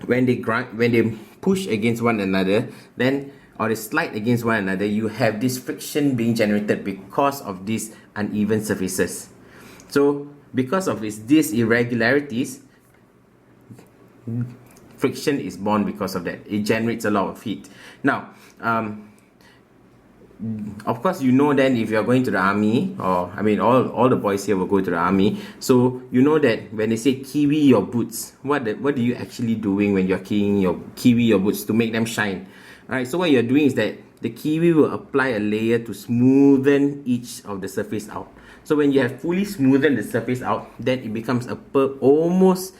when they push against one another, then or they slide against one another, you have this friction being generated because of these uneven surfaces. So because of these irregularities, friction is born because of that. It generates a lot of heat. Now, of course, you know then if you're going to the army, or I mean all the boys here will go to the army, so you know that when they say kiwi your boots, what are you actually doing when you're kiwi your boots to make them shine? Alright, so what you're doing is that the kiwi will apply a layer to smoothen each of the surface out. So when you have fully smoothened the surface out, then it becomes almost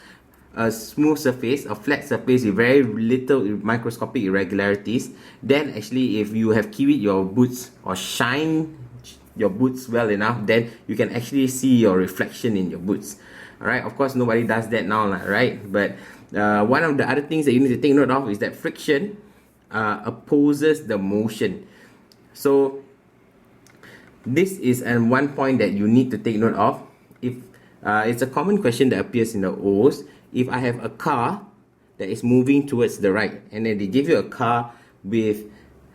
a smooth surface, a flat surface with very little microscopic irregularities. Then actually if you have kiwied your boots or shine your boots well enough, then you can actually see your reflection in your boots. Alright, of course nobody does that now, right? But one of the other things that you need to take note of is that friction opposes the motion. So this is one point that you need to take note of. If it's a common question that appears in the O's. If I have a car that is moving towards the right, and then they give you a car with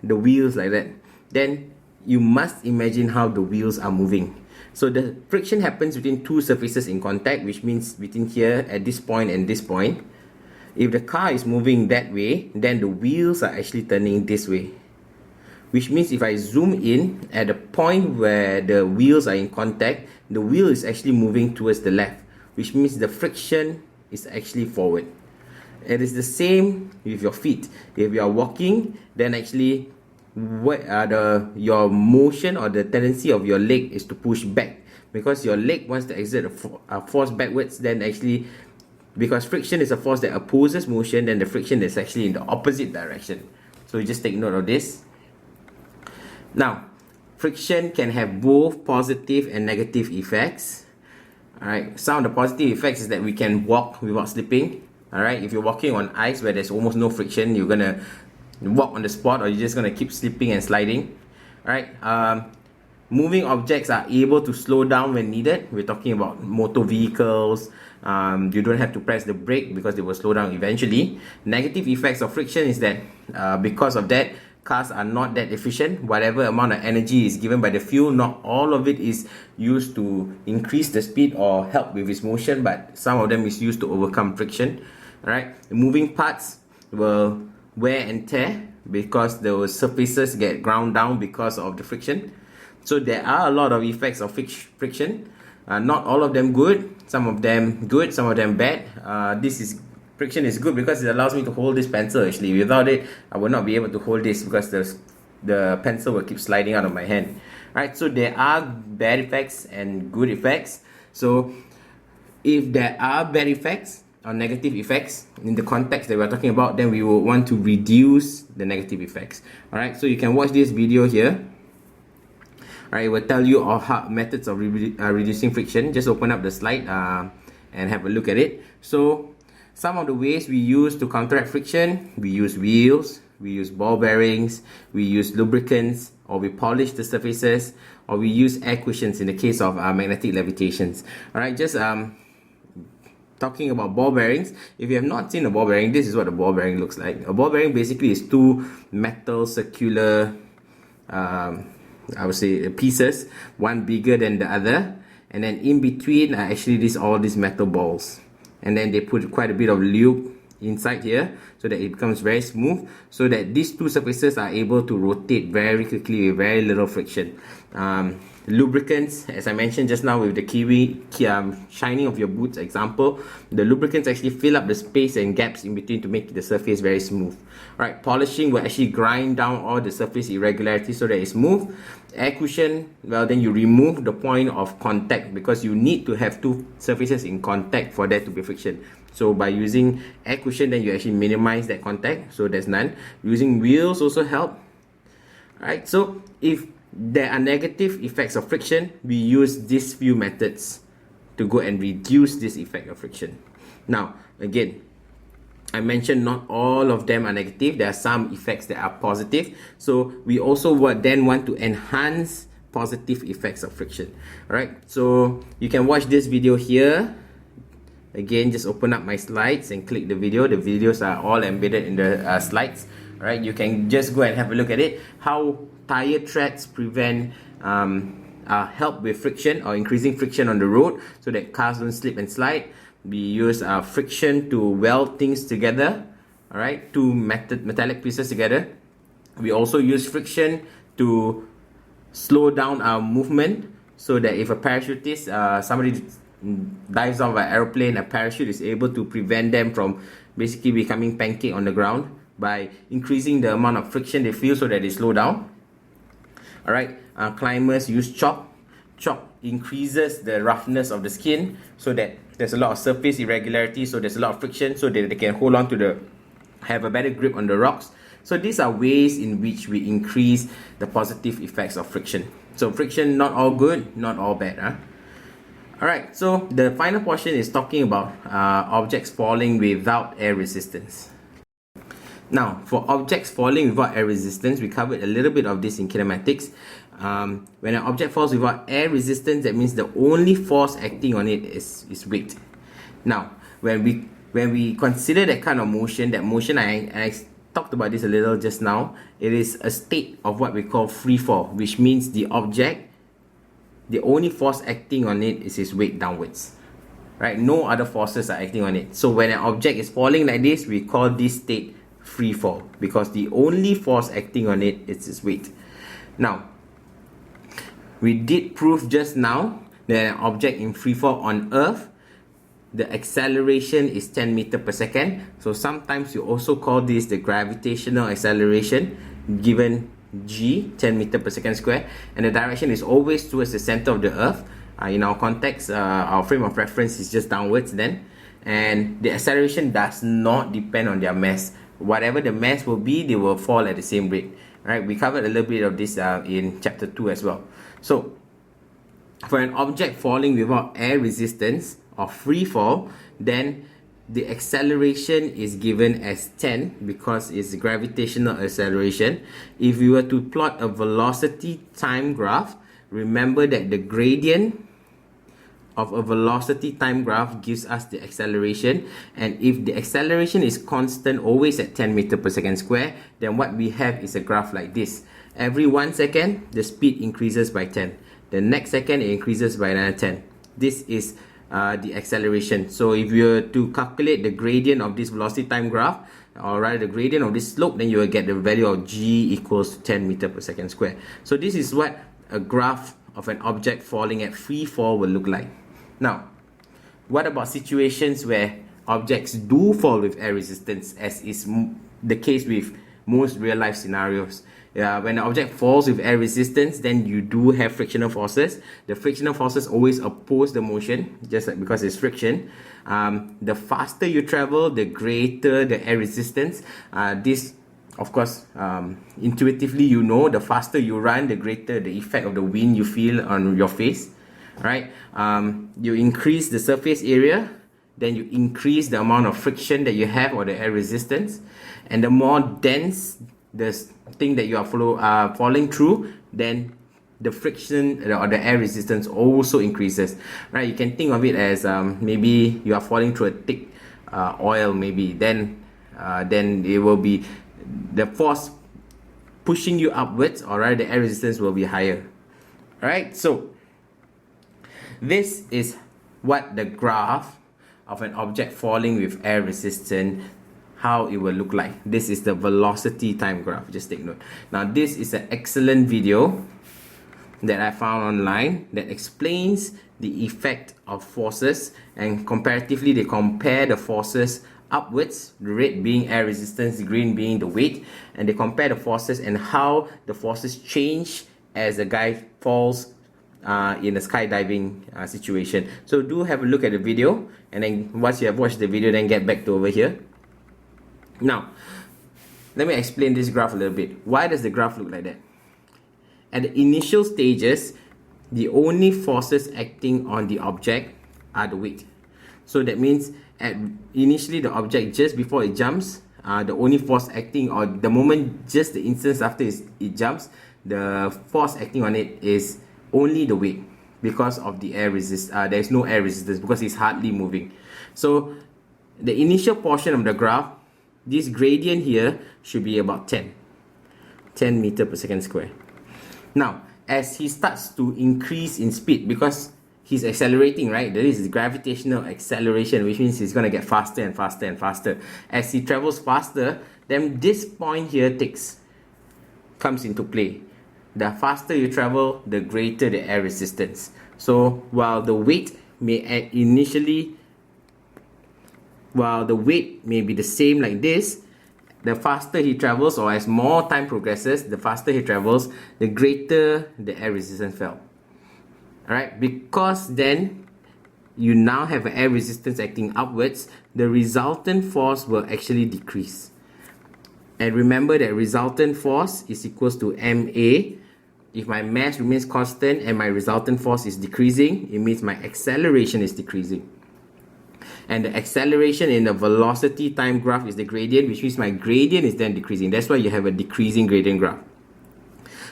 the wheels like that, then you must imagine how the wheels are moving. So the friction happens between two surfaces in contact, which means between here at this point and this point. If the car is moving that way, then the wheels are actually turning this way. Which means if I zoom in at the point where the wheels are in contact, the wheel is actually moving towards the left, which means the friction is actually forward. It is the same with your feet. If you are walking, then actually your motion or the tendency of your leg is to push back, because your leg wants to exert a force backwards. Then actually, because friction is a force that opposes motion, then the friction is actually in the opposite direction. So you just take note of this. Now, friction can have both positive and negative effects. Alright, some of the positive effects is that we can walk without slipping. Alright, if you're walking on ice where there's almost no friction, you're gonna walk on the spot, or you're just gonna keep slipping and sliding. Alright, moving objects are able to slow down when needed. We're talking about motor vehicles. You don't have to press the brake because they will slow down eventually. Negative effects of friction is that because of that, cars are not that efficient. Whatever amount of energy is given by the fuel, not all of it is used to increase the speed or help with its motion, but some of them is used to overcome friction. Alright, the moving parts will wear and tear because the surfaces get ground down because of the friction. So there are a lot of effects of friction. Not all of them good, some of them good, some of them bad. Friction is good because it allows me to hold this pencil actually. Without it, I would not be able to hold this because the pencil will keep sliding out of my hand. Right, so there are bad effects and good effects. So if there are bad effects or negative effects in the context that we're talking about, then we will want to reduce the negative effects. Alright, so you can watch this video here. Alright, it will tell you how methods of reducing friction. Just open up the slide and have a look at it. So Some of the ways we use to counteract friction, we use wheels, we use ball bearings, we use lubricants, or we polish the surfaces, or we use air cushions in the case of magnetic levitations. Alright, just talking about ball bearings. If you have not seen a ball bearing, this is what a ball bearing looks like. A ball bearing basically is two metal circular I would say pieces, one bigger than the other, and then in between are actually all these metal balls, and then they put quite a bit of lube inside here so that it becomes very smooth, so that these two surfaces are able to rotate very quickly with very little friction. Lubricants, as I mentioned just now with the shining of your boots example, the lubricants actually fill up the space and gaps in between to make the surface very smooth. Right, polishing will actually grind down all the surface irregularities so that it's smooth. Air cushion, well, then you remove the point of contact, because you need to have two surfaces in contact for there to be friction. So by using air cushion, then you actually minimize that contact, so there's none. Using wheels also help. Alright, so if there are negative effects of friction, we use these few methods to go and reduce this effect of friction. Now, again, I mentioned not all of them are negative. There are some effects that are positive. So we also then want to enhance positive effects of friction. Alright, so you can watch this video here. Again, just open up my slides and click the video. The videos are all embedded in the slides. Alright, you can just go and have a look at it. How tire treads prevent help with friction or increasing friction on the road so that cars don't slip and slide. We use friction to weld things together. Alright, two metallic pieces together. We also use friction to slow down our movement, so that if a parachutist, somebody dives off an aeroplane, a parachute is able to prevent them from basically becoming pancake on the ground by increasing the amount of friction they feel so that they slow down. Alright, climbers use chalk. Chalk increases the roughness of the skin so that there's a lot of surface irregularity, so there's a lot of friction, so that they can hold on to have a better grip on the rocks. So these are ways in which we increase the positive effects of friction. So friction, not all good, not all bad. Alright, so the final portion is talking about objects falling without air resistance. Now, for objects falling without air resistance, we covered a little bit of this in kinematics. When an object falls without air resistance, that means the only force acting on it is weight. Now, when we consider that kind of motion, I talked about this a little just now, it is a state of what we call free fall, which means the object, the only force acting on it is its weight downwards. Right? No other forces are acting on it. So when an object is falling like this, we call this state free fall, because the only force acting on it is its weight. Now, we did prove just now that an object in free fall on Earth, the acceleration is 10 meters per second. So sometimes you also call this the gravitational acceleration, given g, 10 meters per second square, and the direction is always towards the center of the Earth. In our context, our frame of reference is just downwards then, and the acceleration does not depend on their mass. Whatever the mass will be, they will fall at the same rate. Right? We covered a little bit of this in chapter 2 as well. So, for an object falling without air resistance or free fall, then the acceleration is given as 10 because it's gravitational acceleration. If we were to plot a velocity time graph, remember that the gradient of a velocity time graph gives us the acceleration, and if the acceleration is constant, always at 10 meters per second square, then what we have is a graph like this. Every 1 second, the speed increases by 10. The next second, it increases by another 10. This is the acceleration. So if you were to calculate the gradient of this velocity time graph, or rather the gradient of this slope, then you will get the value of g equals to 10 meters per second square. So this is what a graph of an object falling at free fall will look like. Now, what about situations where objects do fall with air resistance, as is the case with most real-life scenarios? When an object falls with air resistance, then you do have frictional forces. The frictional forces always oppose the motion, just like because it's friction. The faster you travel, the greater the air resistance. This, of course, intuitively you know, the faster you run, the greater the effect of the wind you feel on your face. Right? You increase the surface area, then you increase the amount of friction that you have, or the air resistance. And the more dense the thing that you are falling through, then the friction or the air resistance also increases, right? You can think of it as maybe you are falling through a thick oil, maybe then it will be the force pushing you upwards, alright, the air resistance will be higher. Alright, so this is what the graph of an object falling with air resistance, how it will look like. This is the velocity time graph, just take note. Now this is an excellent video that I found online that explains the effect of forces, and comparatively they compare the forces upwards, the red being air resistance, the green being the weight, and they compare the forces and how the forces change as the guy falls in a skydiving situation. So do have a look at the video, and then once you have watched the video, then get back to over here. Now let me explain this graph a little bit. Why does the graph look like that? At the initial stages, the only forces acting on the object are the weight. So that means initially the object, just before it jumps, the only force acting, or the moment, just the instance after it jumps, the force acting on it is only the weight, because of the air resistance. There is no air resistance because it's hardly moving. So the initial portion of the graph, this gradient here should be about 10 meter per second square. Now as he starts to increase in speed, because he's accelerating, right? There is gravitational acceleration, which means he's going to get faster and faster and faster. As he travels faster, then this point here comes into play. The faster you travel, the greater the air resistance. So while the weight may be the same like this, the faster he travels, or as more time progresses, the faster he travels, the greater the air resistance fell. Alright, because then you now have an air resistance acting upwards, the resultant force will actually decrease. And remember that resultant force is equals to ma. If my mass remains constant and my resultant force is decreasing, it means my acceleration is decreasing. And the acceleration in the velocity time graph is the gradient, which means my gradient is then decreasing. That's why you have a decreasing gradient graph.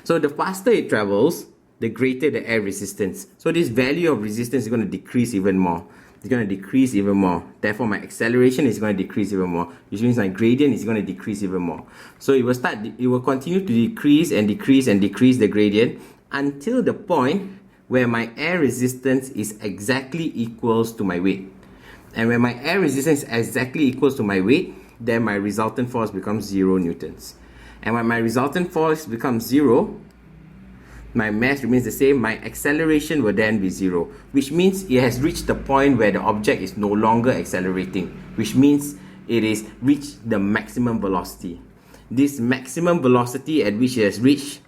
So the faster it travels, the greater the air resistance. So this value of resistance is going to decrease even more. It's going to decrease even more. Therefore, my acceleration is going to decrease even more, which means my gradient is going to decrease even more. So it will continue to decrease and decrease and decrease the gradient until the point where my air resistance is exactly equals to my weight. And when my air resistance is exactly equals to my weight, then my resultant force becomes 0 newtons. And when my resultant force becomes 0, my mass remains the same, my acceleration will then be 0, which means it has reached the point where the object is no longer accelerating, which means it has reached the maximum velocity. This maximum velocity at which it has reached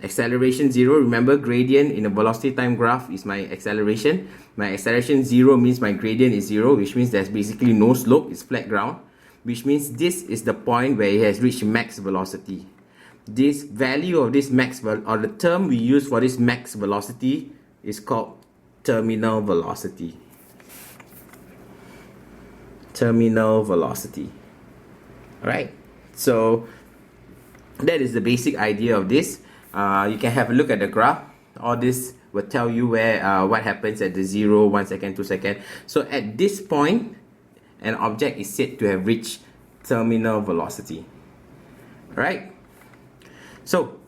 acceleration 0, remember gradient in a velocity time graph is my acceleration. My acceleration 0 means my gradient is 0, which means there's basically no slope, it's flat ground, which means this is the point where it has reached max velocity. This value of this max, or the term we use for this max velocity, is called terminal velocity. Terminal velocity. Alright, so that is the basic idea of this. You can have a look at the graph. All this will tell you where what happens at the 0, 1 second, 2 second. So at this point, an object is said to have reached terminal velocity. Alright? So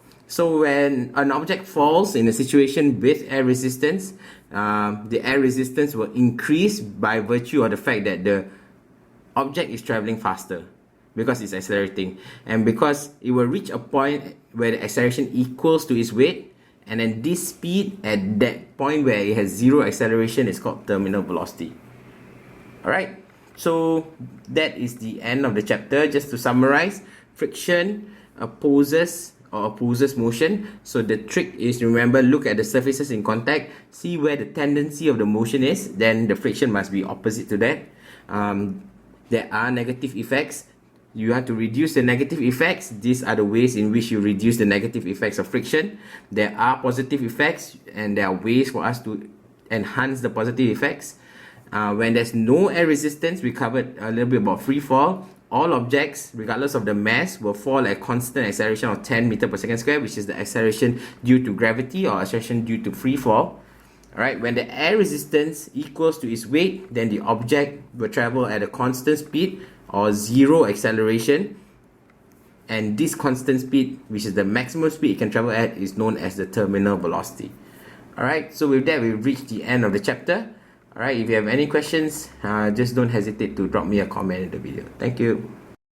when an object falls in a situation with air resistance, the air resistance will increase by virtue of the fact that the object is traveling faster, because it's accelerating, and because it will reach a point where the acceleration equals to its weight, and then this speed at that point where it has 0 acceleration is called terminal velocity. Alright, so that is the end of the chapter. Just to summarize, friction opposes motion. So the trick is, remember, look at the surfaces in contact, see where the tendency of the motion is, then the friction must be opposite to that. There are negative effects. You have to reduce the negative effects. These are the ways in which you reduce the negative effects of friction. There are positive effects, and there are ways for us to enhance the positive effects. When there's no air resistance, we covered a little bit about free fall. All objects, regardless of the mass, will fall at constant acceleration of 10 meter per second square, which is the acceleration due to gravity or acceleration due to free fall. Alright, when the air resistance equals to its weight, then the object will travel at a constant speed or zero acceleration. And this constant speed, which is the maximum speed it can travel at, is known as the terminal velocity. Alright, so with that, we've reached the end of the chapter. Alright, if you have any questions, just don't hesitate to drop me a comment in the video. Thank you.